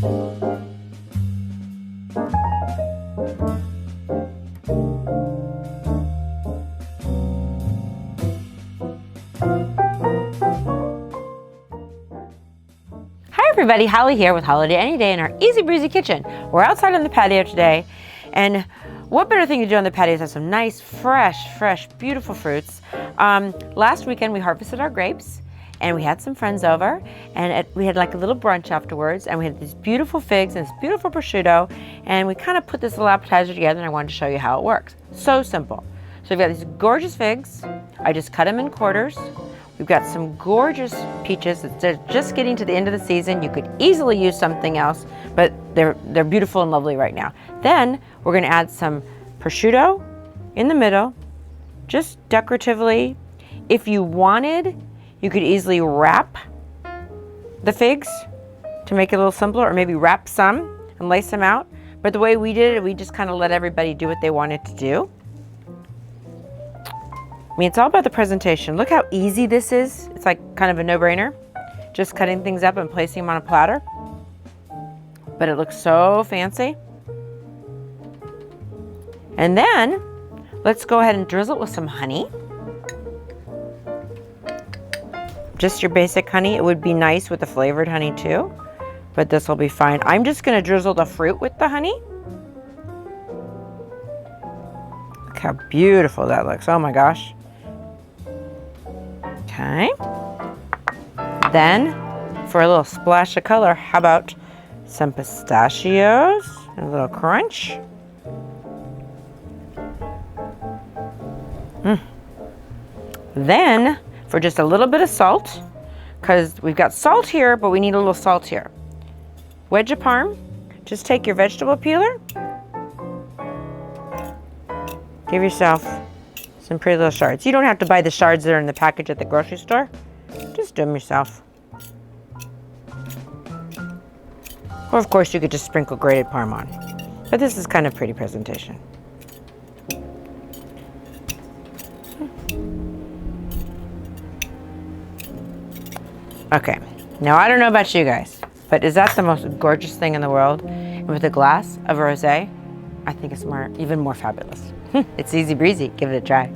Hi everybody, Holly here with HolliDay AnyDay in our easy breezy kitchen. We're outside on the patio today, and what better thing to do on the patio is have some nice, fresh, beautiful fruits. Last weekend we harvested our grapes, and we had some friends over, and we had like a little brunch afterwards, and we had these beautiful figs and this beautiful prosciutto, and we kind of put this little appetizer together, and I wanted to show you how it works. So simple. So we've got these gorgeous figs. I just cut them in quarters. We've got some gorgeous peaches. They're just getting to the end of the season. You could easily use something else, but they're beautiful and lovely right now. Then we're gonna add some prosciutto in the middle, just decoratively. If you wanted, you could easily wrap the figs to make it a little simpler, or maybe wrap some and lace them out. But the way we did it, we just kind of let everybody do what they wanted to do. I mean, it's all about the presentation. Look how easy this is. It's like kind of a no-brainer. Just cutting things up and placing them on a platter. But it looks so fancy. And then, let's go ahead and drizzle it with some honey. Just your basic honey. It would be nice with the flavored honey too, but this will be fine. I'm just gonna drizzle the fruit with the honey. Look how beautiful that looks. Oh my gosh. Okay. Then, for a little splash of color, how about some pistachios and a little crunch? Then, for just a little bit of salt, because we've got salt here, but we need a little salt here. Wedge of parm. Just take your vegetable peeler. Give yourself some pretty little shards. You don't have to buy the shards that are in the package at the grocery store. Just do them yourself. Or of course you could just sprinkle grated parm on. But this is kind of pretty presentation. Okay, now I don't know about you guys, but is that the most gorgeous thing in the world? And with a glass of rosé, I think it's even more fabulous. It's easy breezy, give it a try.